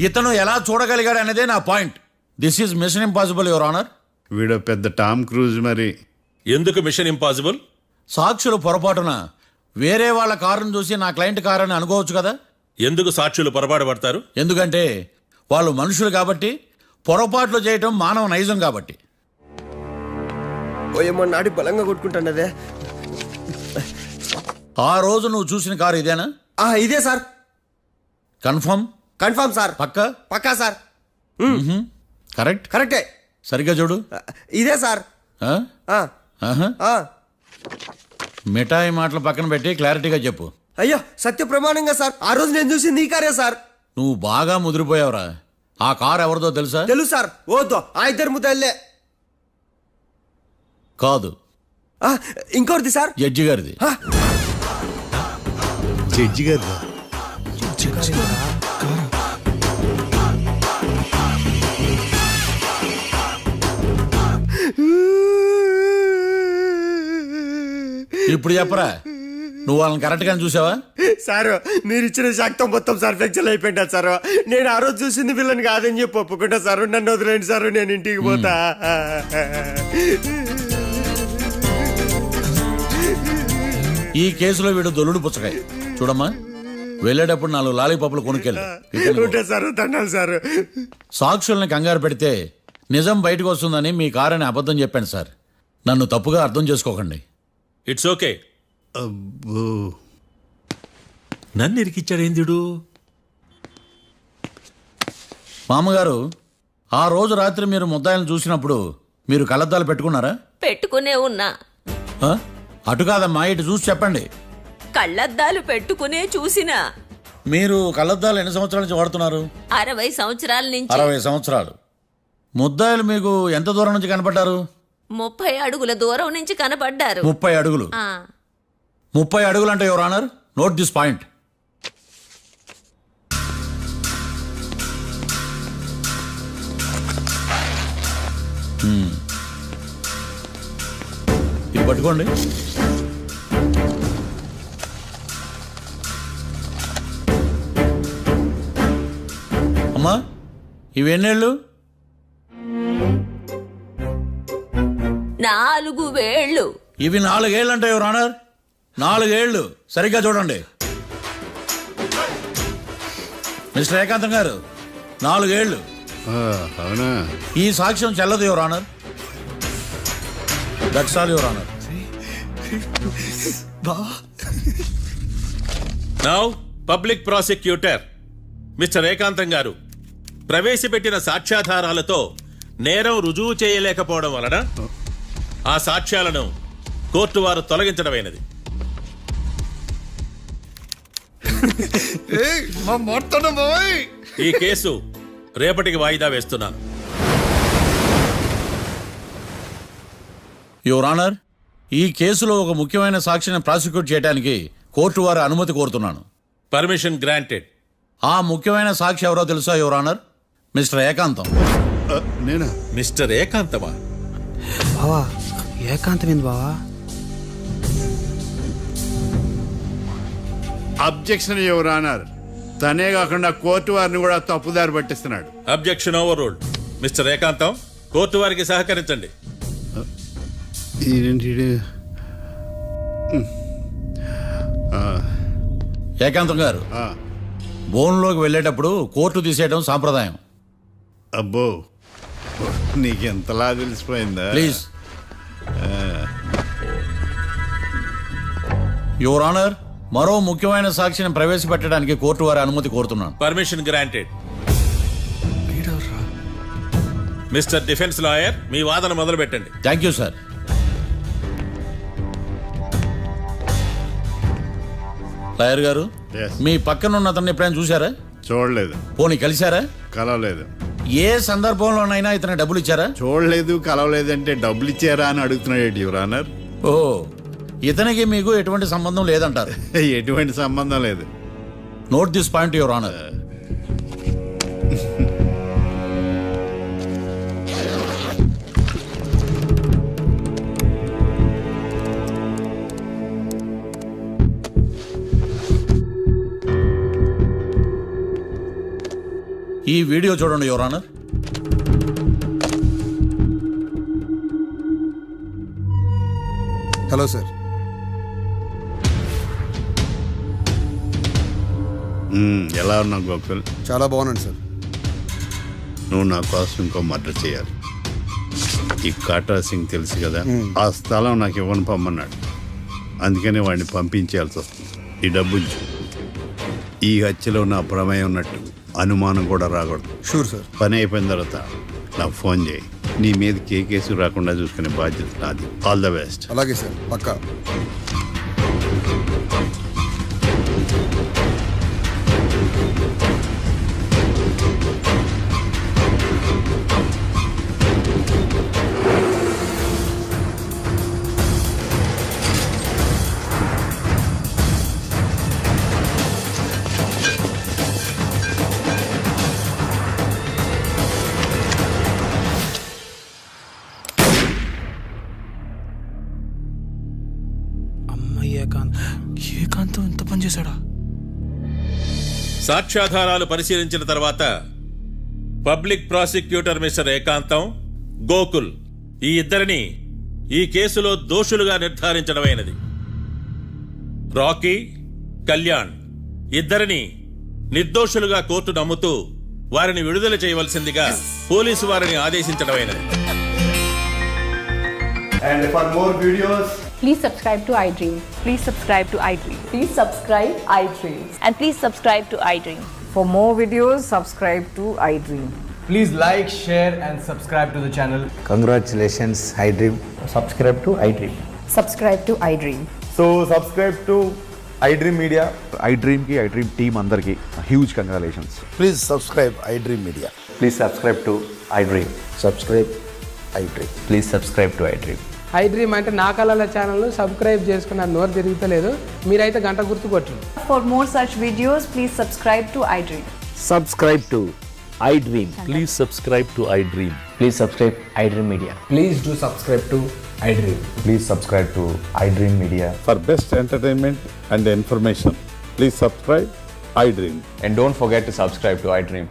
[SPEAKER 2] ఇతను ఎలా చూడగలిగాడు అనేదే నా point. This is mission impossible your honour.
[SPEAKER 1] వీడో పెద్ద టామ్ క్రూజ్ మరి.
[SPEAKER 6] ఎందుకు మిషన్ ఇంపాసిబుల్?
[SPEAKER 2] సాక్షులు పొరపాటున వేరే వాళ్ళ కారును చూసి నా క్లయింట్ కారు అని అనుకోవచ్చు కదా.
[SPEAKER 6] ఎందుకు సాక్షులు పొరపాటు పడతారు?
[SPEAKER 2] ఎందుకంటే వాళ్ళు మనుషులు కాబట్టి, పొరపాట్లు చేయటం మానవ నైజం కాబట్టి.
[SPEAKER 10] ఓయమ్మ నాడి బలంగా కొట్టుకుంటానదే.
[SPEAKER 2] ఆ రోజు నువ్వు చూసిన కారు ఇదేనా?
[SPEAKER 10] ఇదే సార్.
[SPEAKER 2] కన్ఫర్మ్?
[SPEAKER 10] Confirm sir.
[SPEAKER 2] పక్కా?
[SPEAKER 10] పక్కా సార్.
[SPEAKER 2] కరెక్ట్?
[SPEAKER 10] కరెక్టే.
[SPEAKER 2] సరిగ్గా చూడు.
[SPEAKER 10] ఇదే సార్.
[SPEAKER 2] మిఠాయి మాటలు పక్కన పెట్టి క్లారిటీగా చెప్పు.
[SPEAKER 10] అయ్యో సత్య ప్రమాణంగా సార్, ఆ రోజు నేను చూసింది ఈ కారే సార్.
[SPEAKER 2] నువ్వు బాగా ముదిరిపోయావురా. ఆ కారు ఎవరిదో తెలుసా?
[SPEAKER 10] తెలుసు సార్. ఓద్దు ఆ ఇద్దరు ముద్దల్లే.
[SPEAKER 2] కాదు,
[SPEAKER 10] ఇంకోటిది సార్.
[SPEAKER 2] జడ్జి గారిది.
[SPEAKER 1] జడ్జి గారు
[SPEAKER 2] ఇప్పుడు చెప్పరా, నువ్వు వాళ్ళని కరెక్ట్ గానే చూసావా?
[SPEAKER 10] సార్ మీరు ఇచ్చిన శాక్తం మొత్తం సార్ ఫ్లెక్చర్ అయిపోయింటా సార్. నేను ఆ రోజు చూసింది వీళ్ళని కాదని చెప్పి ఒప్పుకుంటా సార్. నన్ను వదిలేండి సార్, నేను ఇంటికి పోతా.
[SPEAKER 2] ఈ కేసులో వీడు దొల్లుడు పుచ్చకాయ. చూడమ్మా, వెళ్ళేటప్పుడు 4 లాలీపాపులు కొనుక్కెళ్ళు.
[SPEAKER 10] Sir దండాలి sir.
[SPEAKER 2] సాక్షుల్ని కంగారు పెడితే నిజం బయటకు వస్తుందని మీ కారని అబద్ధం చెప్పాను సార్. నన్ను తప్పుగా అర్థం చేసుకోకండి.
[SPEAKER 6] It's okay.
[SPEAKER 1] అబ్బో,
[SPEAKER 6] నన్ను ఇరికిచ్చాడేందుడు?
[SPEAKER 2] మామగారు, ఆ రోజు రాత్రి మీరు ముద్దాయిలను చూసినప్పుడు మీరు కళ్ళద్దాలు పెట్టుకున్నారా?
[SPEAKER 9] పెట్టుకునే ఉన్నా.
[SPEAKER 2] ఆ? అటు కాదమ్మా, ఇటు చూసి చెప్పండి.
[SPEAKER 9] కళ్ళద్దాలు పెట్టుకునే చూసినా.
[SPEAKER 2] మీరు కళ్ళద్దాలు ఎన్ని సంవత్సరాల నుంచి వాడుతున్నారు?
[SPEAKER 9] 60 సంవత్సరాల నుంచి.
[SPEAKER 2] 60 సంవత్సరాలు. ముద్దాయిలు మీకు ఎంత దూరం నుంచి కనపడ్డారు?
[SPEAKER 9] 30 అడుగుల దూరం నుంచి కనపడ్డారు.
[SPEAKER 2] 30 అడుగులు.
[SPEAKER 9] ఆ,
[SPEAKER 2] 30 అడుగులు అంటే your honour, note this point. ఇది పట్టుకోండి. అమ్మా, ఇవి ఎన్నేళ్ళు?
[SPEAKER 9] 4 వేళ్ళు.
[SPEAKER 2] ఇవి 4 ఏళ్ళు అంటే యువర్ ఆనర్, 4 ఏళ్ళు. సరిగ్గా చూడండి మిస్టర్ ఏకాంతం గారు, 4 ఏళ్ళు.
[SPEAKER 1] అవునా?
[SPEAKER 2] ఈ సాక్ష్యం చెల్లదు your honour. That's all your honour.
[SPEAKER 6] Now public prosecutor mister ఏకాంతం గారు ప్రవేశపెట్టిన సాక్ష్యాధారాలతో నేరం రుజువు చేయలేకపోవడం వలన ఆ సాక్ష్యాలను కోర్టు వారు తొలగించడమైనది. ఈ కేసు రేపటికి వాయిదా వేస్తున్నాను.
[SPEAKER 2] యువర్ ఆనర్, ఈ కేసులో ఒక ముఖ్యమైన సాక్షిని ప్రాసిక్యూట్ చేయడానికి కోర్టు వారి అనుమతి కోరుతున్నాను.
[SPEAKER 6] Permission granted.
[SPEAKER 2] ఆ ముఖ్యమైన సాక్షి ఎవరో తెలుసా యువర్ ఆనర్? మిస్టర్ ఏకాంతం.
[SPEAKER 1] నేనా?
[SPEAKER 6] మిస్టర్ ఏకాంతమా?
[SPEAKER 5] బావా ఏకాంతమైంది బావా.
[SPEAKER 1] Objection your honour. తనే కాకుండా కోర్టు వారిని కూడా తప్పుదారి పట్టిస్తున్నాడు.
[SPEAKER 6] Objection overruled. Mister Ekantham, కోర్టు వారికి సహకరించండి.
[SPEAKER 2] ఏకాంతం గారు, బోన్లోకి వెళ్ళేటప్పుడు కోర్టు తీసేయడం సాంప్రదాయం.
[SPEAKER 1] అబ్బో, నీకెంతలా తెలిసిపోయిందా?
[SPEAKER 2] ప్లీజ్. యువర్ ఆనర్, మరో ముఖ్యమైన సాక్షిని ప్రవేశపెట్టడానికి కోర్టు వారి అనుమతి కోరుతున్నాను.
[SPEAKER 6] Permission granted. Mister defence lawyer, మీ వాదన మొదలు పెట్టండి.
[SPEAKER 2] Thank you sir. లాయర్ గారు,
[SPEAKER 1] Yes.
[SPEAKER 2] మీ పక్కన ఉన్న అతన్ని ఎప్పుడైనా చూసారా?
[SPEAKER 1] చూడలేదు,
[SPEAKER 2] పోనీ కలిశారా?
[SPEAKER 1] కలవలేదు.
[SPEAKER 2] ఏ సందర్భంలోనైనా ఇతను డబ్బులు ఇచ్చారా?
[SPEAKER 1] చూడలేదు, కలవలేదు అంటే డబ్బులు ఇచ్చారా అని అడుగుతున్నాడు యువర్ ఆనర్.
[SPEAKER 2] ఓ, ఇతనికి మీకు ఎటువంటి సంబంధం లేదంటారు?
[SPEAKER 1] ఎటువంటి సంబంధం లేదు.
[SPEAKER 2] Note this point your honour. ఈ వీడియో చూడండి యువర్ ఆనర్.
[SPEAKER 11] Hello sir.
[SPEAKER 1] ఎలా ఉన్నావు గోకుల్?
[SPEAKER 11] చాలా బాగున్నాను సార్.
[SPEAKER 1] నువ్వు నా కోసం ఇంకో మర్డర్ చేయాలి. ఈ కాటా సింగ్ తెలుసు కదా, ఆ స్థలం నాకు ఇవ్వని పొమ్మన్నాడు. అందుకని వాడిని పంపించాల్సి వస్తుంది. ఈ డబ్బు ఉంచు. ఈ హత్యలో నా ప్రమేయం ఉన్నట్టు అనుమానం కూడా రాకూడదు.
[SPEAKER 11] Sure sir.
[SPEAKER 1] పని అయిపోయిన తర్వాత నాకు ఫోన్ చేయి. నీ మీద ఏ కేసు రాకుండా చూసుకునే బాధ్యత నాది. All the best.
[SPEAKER 11] అలాగే సార్, పక్కా.
[SPEAKER 5] ఏకాంతం ఎంత పని చేశాడా?
[SPEAKER 6] సాక్ష్యాధారాలు పరిశీలించిన తర్వాత పబ్లిక్ ప్రాసిక్యూటర్ మిస్టర్ ఏకాంతం, గోకుల్ ఈ ఇద్దరిని ఈ కేసులో దోషులుగా నిర్ధారించడమైనది. రాకీ, కళ్యాణ్ ఇద్దరిని నిర్దోషులుగా కోర్టు నమ్ముతూ వారిని విడుదల చేయవలసిందిగా పోలీసు వారిని ఆదేశించడమైనది.
[SPEAKER 1] And for more videos,
[SPEAKER 12] please subscribe to iDream. Please subscribe to iDream. Please subscribe iDream. And please subscribe to iDream. For more videos, subscribe to iDream.
[SPEAKER 10] Please like, share and subscribe to the channel.
[SPEAKER 11] Congratulations, iDream.
[SPEAKER 10] Subscribe to iDream.
[SPEAKER 12] Subscribe to iDream.
[SPEAKER 10] So subscribe to iDream Media.
[SPEAKER 11] iDream ki iDream team andarki huge congratulations. Please subscribe iDream Media.
[SPEAKER 10] Please subscribe to iDream.
[SPEAKER 11] Subscribe iDream.
[SPEAKER 10] Please subscribe to iDream.
[SPEAKER 5] iDream అంటే నా కళల channel subscribe చేసుకున్న నోరు తిరుగుతలేదు. మీరైతే గంట గుర్తు కొట్టండి.
[SPEAKER 12] For more such videos, please subscribe to iDream.
[SPEAKER 10] Subscribe to iDream.
[SPEAKER 6] Please subscribe to iDream.
[SPEAKER 10] Please subscribe iDream Media.
[SPEAKER 5] Please do subscribe to iDream.
[SPEAKER 11] Please subscribe to iDream Media.
[SPEAKER 13] For best entertainment and information, please subscribe iDream.
[SPEAKER 10] And don't forget to subscribe to iDream.